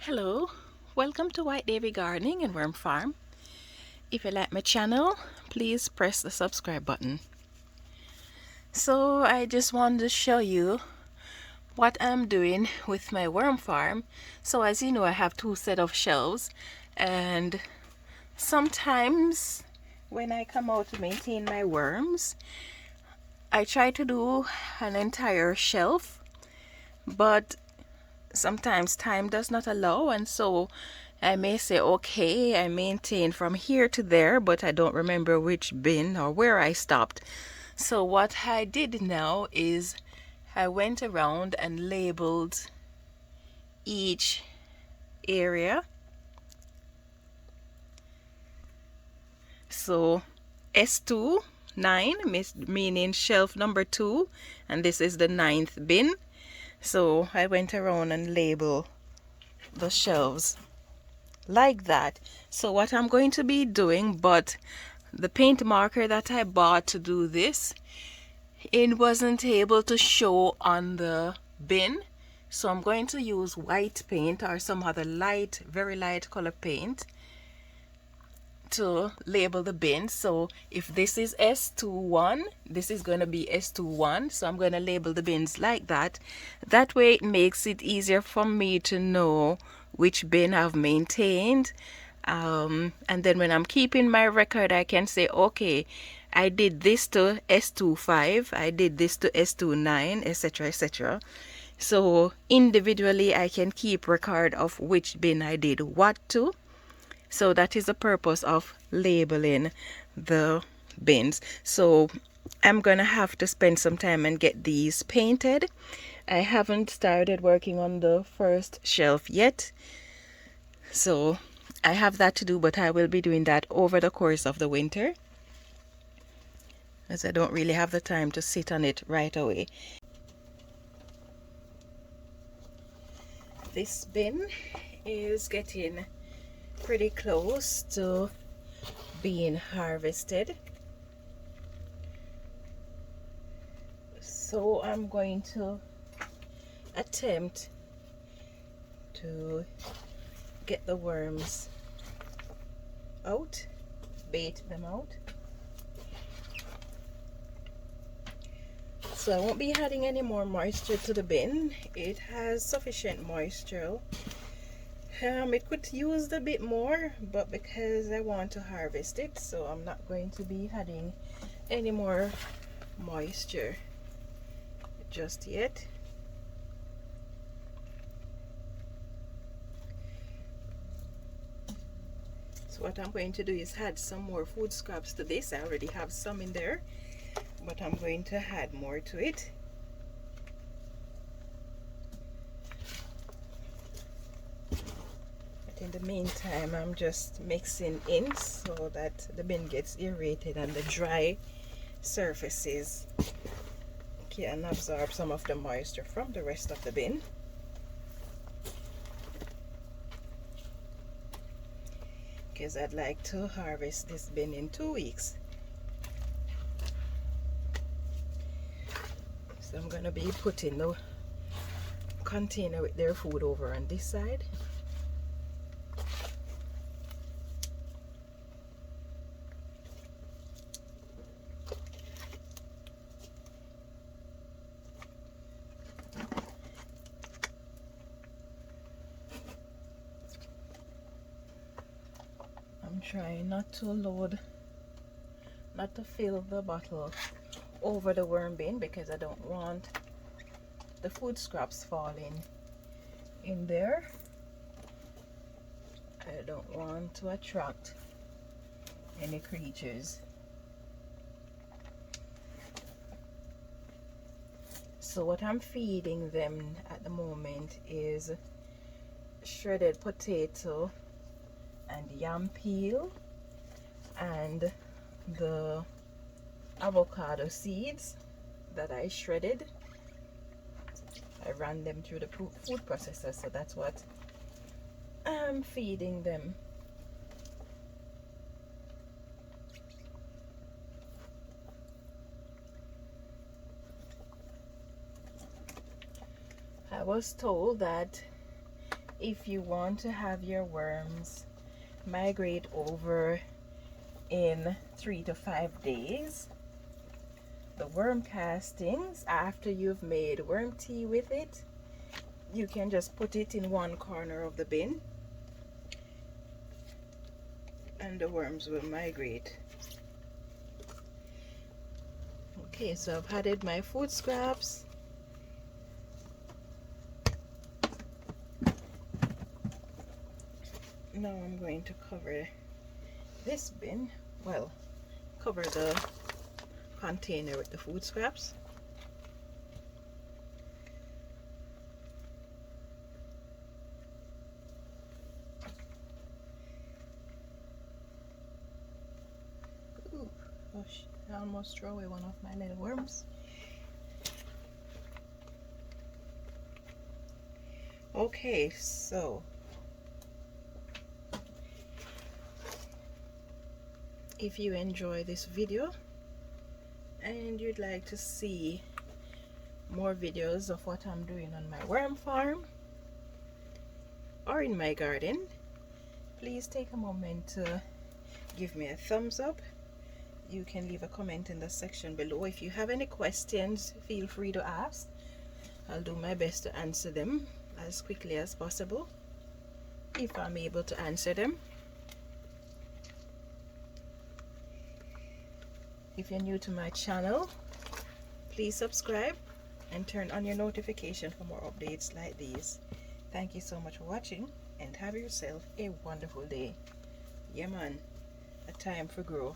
Hello, welcome to White Davy Gardening and Worm Farm. If you like my channel, please press the subscribe button. So I just wanted to show you what I'm doing with my worm farm. So as you know, I have two set of shelves, and sometimes when I come out to maintain my worms, I try to do an entire shelf, but sometimes time does not allow, and so I may say, okay, I maintain from here to there, but I don't remember which bin or where I stopped. So what I did now is I went around and labeled each area. So S2 9 meaning shelf number 2, and this is the 9th bin. So I went around and labeled the shelves like that. So what I'm going to be doing, but the paint marker that I bought to do this, it wasn't able to show on the bin, so I'm going to use white paint or some other light, very light color paint to label the bin. So if this is S21, this is going to be S21, so I'm going to label the bins like that. That way it makes it easier for me to know which bin I've maintained, and then when I'm keeping my record, I can say, okay, I did this to S25, I did this to S29, etc., etc. So individually I can keep record of which bin I did what to. So that is the purpose of labeling the bins. So I'm gonna have to spend some time and get these painted. I haven't started working on the first shelf yet, so I have that to do, but I will be doing that over the course of the winter, as I don't really have the time to sit on it right away. This bin is getting pretty close to being harvested, so I'm going to attempt to get the worms out, bait them out. So I won't be adding any more moisture to the bin. It has sufficient moisture. It could use a bit more, but because I want to harvest it, so I'm not going to be adding any more moisture just yet. So what I'm going to do is add some more food scraps to this. I already have some in there, but I'm going to add more to it. In the meantime, I'm just mixing in so that the bin gets aerated and the dry surfaces can absorb some of the moisture from the rest of the bin. Because I'd like to harvest this bin in 2 weeks. So I'm going to be putting the container with their food over on this side. I'm trying not to fill the bottle over the worm bin, because I don't want the food scraps falling in there. I don't want to attract any creatures. So what I'm feeding them at the moment is shredded potato and yam peel and the avocado seeds that I shredded. I ran them through the food processor, so that's what I'm feeding them. I was told that if you want to have your worms migrate over in 3 to 5 days, the worm castings, after you've made worm tea with it, you can just put it in one corner of the bin and the worms will migrate. Okay, so I've added my food scraps. Now I'm going to cover this bin, well, cover the container with the food scraps. Ooh, gosh, I almost threw away one of my little worms. Okay, so if you enjoy this video and you'd like to see more videos of what I'm doing on my worm farm or in my garden, please take a moment to give me a thumbs up. You can leave a comment in the section below. If you have any questions, feel free to ask. I'll do my best to answer them as quickly as possible, if I'm able to answer them. If you're new to my channel, please subscribe and turn on your notification for more updates like these. Thank you so much for watching and have yourself a wonderful day. Yeah man, a time for grow.